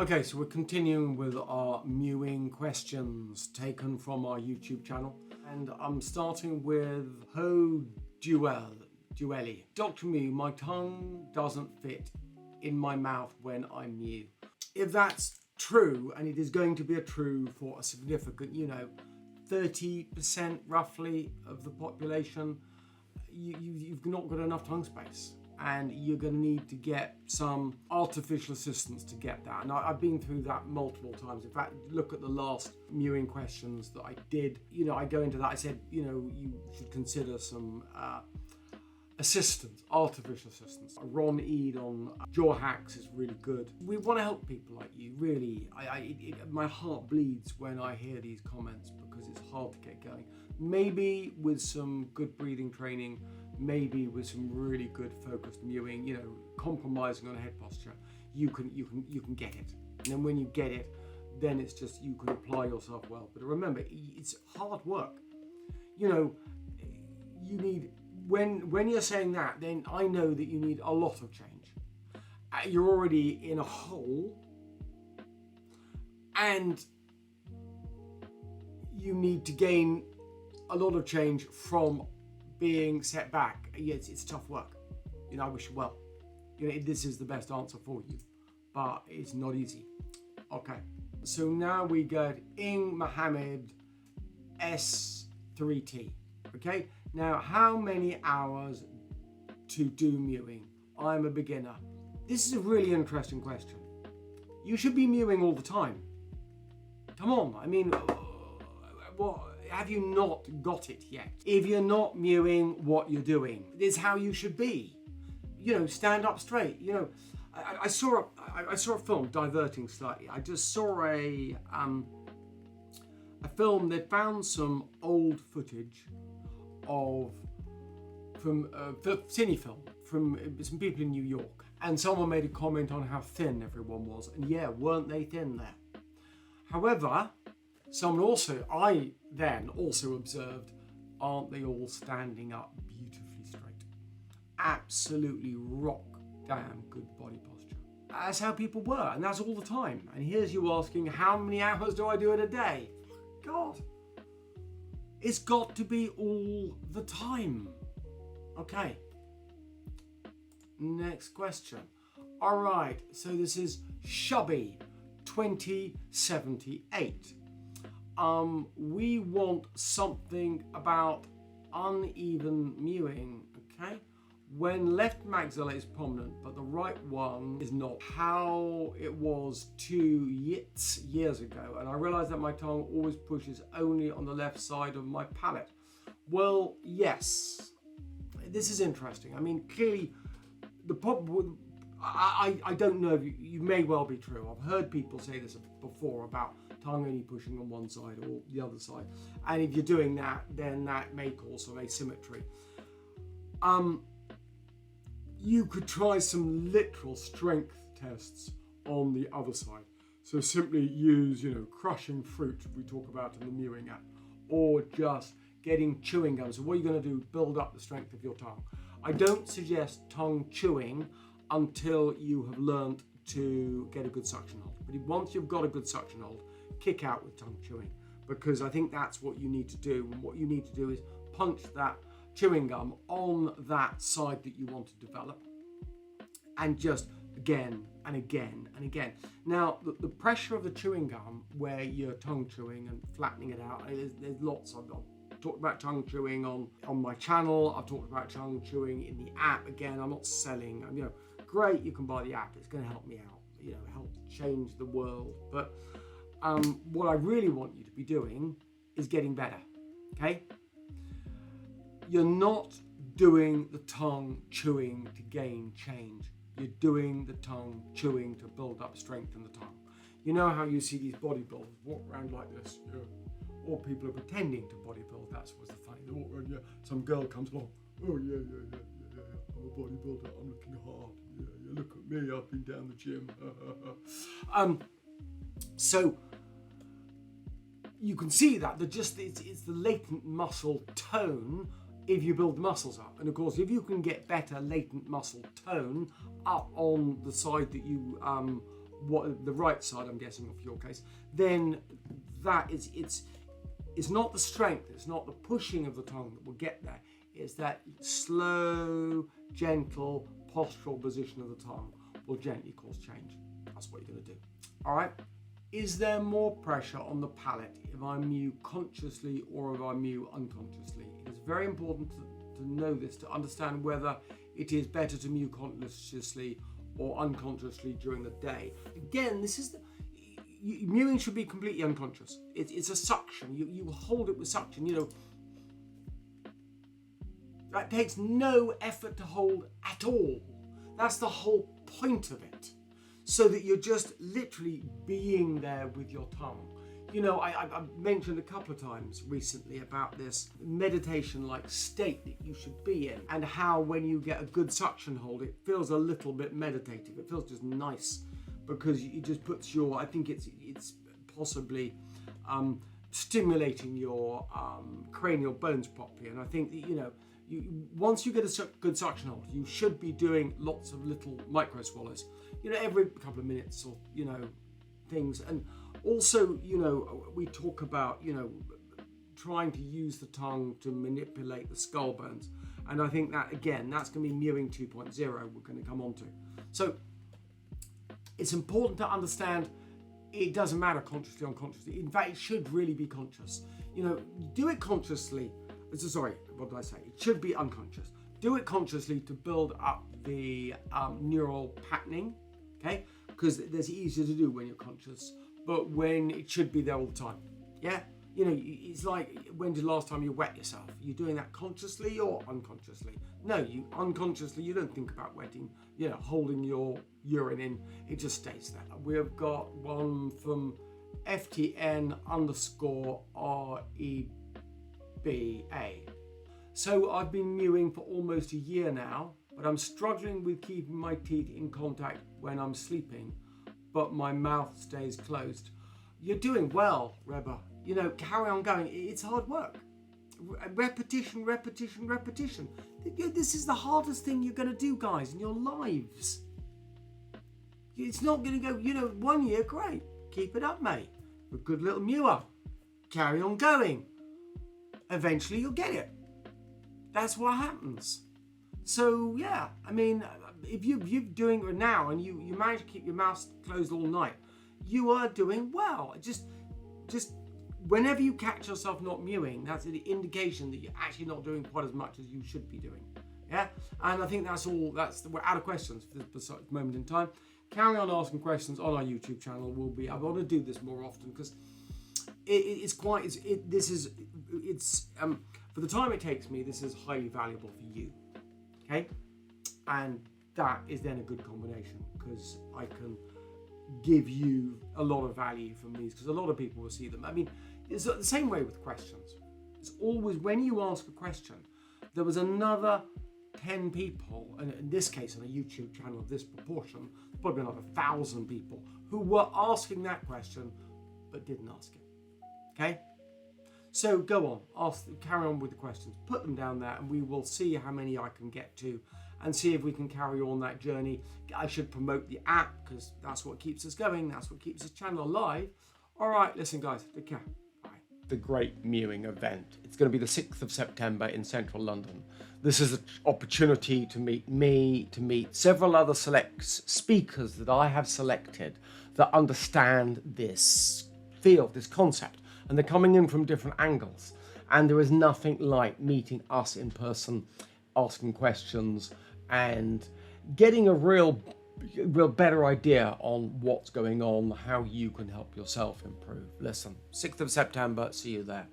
Okay, so we're continuing with our mewing questions taken from our YouTube channel. And I'm starting with Duelli. Dr. Mew, my tongue doesn't fit in my mouth when I mew. If that's true, and it is going to be true for a significant, 30% roughly of the population, you've not got enough tongue space. And you're going to need to get some artificial assistance to get that. And I've been through that multiple times. In fact, look at the last mewing questions that I did. I go into that. I said, you should consider some assistance, artificial assistance. Ron Eid on jaw hacks is really good. We want to help people like you, really. My heart bleeds when I hear these comments because it's hard to get going. Maybe with some good breathing training, maybe with some really good focused mewing, compromising on head posture, you can get it. And then when you get it, then it's just you can apply yourself well. But remember, it's hard work. You need, when you're saying that, then I know that you need a lot of change. You're already in a hole, and you need to gain a lot of change from being set back. Yes, it's tough work. I wish you well. This is the best answer for you, but it's not easy. Okay, so now we get Ing Mohammed S3T. Okay, now how many hours to do mewing? I'm a beginner. This is a really interesting question. You should be mewing all the time. Come on, what? Have you not got it yet? If you're not mewing what you're doing, this is how you should be. Stand up straight. I saw a film, diverting slightly. I just saw a film that found some old footage from cine film from some people in New York, and someone made a comment on how thin everyone was, and yeah, weren't they thin there? However, I then also observed, aren't they all standing up beautifully straight? Absolutely rock damn good body posture. That's how people were, and that's all the time. And here's you asking, how many hours do I do in a day? God, it's got to be all the time. Okay, next question. All right, so this is Shubby 2078. We want something about uneven mewing, okay? When left maxilla is prominent, but the right one is not. How it was 2 years ago, and I realized that my tongue always pushes only on the left side of my palate. Well, yes, this is interesting. Clearly, the problem, I don't know, you may well be true. I've heard people say this before about tongue only pushing on one side or the other side. And if you're doing that, then that may cause some asymmetry. You could try some literal strength tests on the other side. So simply use, crushing fruit we talk about in the mewing app, or just getting chewing gum. So what you're going to do, build up the strength of your tongue. I don't suggest tongue chewing until you have learned to get a good suction hold. But once you've got a good suction hold, kick out with tongue chewing, because I think that's what you need to do. And what you need to do is punch that chewing gum on that side that you want to develop, and just again and again and again. Now, the pressure of the chewing gum, where you're tongue chewing and flattening it out, there's lots of them. I've talked about tongue chewing on my channel. I've talked about tongue chewing in the app. Again, I'm not selling. Great, you can buy the app. It's going to help me out. Help change the world. But what I really want you to be doing is getting better. Okay? You're not doing the tongue chewing to gain change. You're doing the tongue chewing to build up strength in the tongue. You know how you see these bodybuilders walk around like this, or people are pretending to bodybuild. That's what's the funny. They walk around, some girl comes along, oh yeah, I'm a bodybuilder, I'm looking hard, look at me, I've been down the gym. So you can see that it's the latent muscle tone if you build the muscles up. And of course, if you can get better latent muscle tone up on the side that you what the right side, I'm guessing, of your case, then that is it's not the strength, it's not the pushing of the tongue that will get there. It's that slow, gentle postural position of the tongue will gently cause change. That's what you're going to do. All right. Is there more pressure on the palate if I mew consciously or if I mew unconsciously? It is very important to know this, to understand whether it is better to mew consciously or unconsciously during the day. Again, this is mewing should be completely unconscious. It's a suction. You hold it with suction. You know, that takes no effort to hold at all. That's the whole point of it. So that you're just literally being there with your tongue. You know, I've mentioned a couple of times recently about this meditation-like state that you should be in, and how when you get a good suction hold, it feels a little bit meditative. It feels just nice because it just puts your, I think it's possibly stimulating your cranial bones properly. And I think that, you know, once you get a good suction hold, you should be doing lots of little micro swallows, you know, every couple of minutes, or, you know, things. And also, you know, we talk about, you know, trying to use the tongue to manipulate the skull bones. And I think that, again, that's going to be Mewing 2.0 we're going to come on to. So it's important to understand it doesn't matter consciously or unconsciously. In fact, it should really be conscious. You know, do it consciously. Sorry, what did I say? It should be unconscious. Do it consciously to build up the neural patterning, okay? Because it's easier to do when you're conscious, but when it should be there all the time, yeah? You know, it's like, when's the last time you wet yourself? Are you doing that consciously or unconsciously? No, you unconsciously, you don't think about wetting, you know, holding your urine in, it just stays there. We've got one from FTN_REBA. So I've been mewing for almost a year now, but I'm struggling with keeping my teeth in contact when I'm sleeping, but my mouth stays closed. You're doing well, Reba. You know, carry on going. It's hard work. Repetition, repetition, repetition. This is the hardest thing you're going to do, guys, in your lives. It's not going to go, you know, 1 year, great. Keep it up, mate. You're a good little mewer. Carry on going. Eventually you'll get it. That's what happens. So, yeah, I mean, if you're doing it now and you manage to keep your mouth closed all night, you are doing well. Just whenever you catch yourself not mewing, that's an indication that you're actually not doing quite as much as you should be doing. Yeah, and I think we're out of questions for this moment in time. Carry on asking questions on our YouTube channel. I want to do this more often because for the time it takes me, this is highly valuable for you. Okay, and that is then a good combination because I can give you a lot of value from these, because a lot of people will see them. I mean, it's the same way with questions. It's always, when you ask a question, there was another 10 people, and in this case on a YouTube channel of this proportion, probably another 1,000 people who were asking that question but didn't ask it. Okay, so go on, carry on with the questions, put them down there, and we will see how many I can get to and see if we can carry on that journey. I should promote the app because that's what keeps us going. That's what keeps this channel alive. All right, listen, guys, take care. Bye. The Great Mewing event. It's going to be the 6th of September in central London. This is an opportunity to meet me, to meet several other speakers that I have selected that understand this field, this concept, and they're coming in from different angles. And there is nothing like meeting us in person, asking questions, and getting a real better idea on what's going on, how you can help yourself improve. Listen, 6th of September, see you there.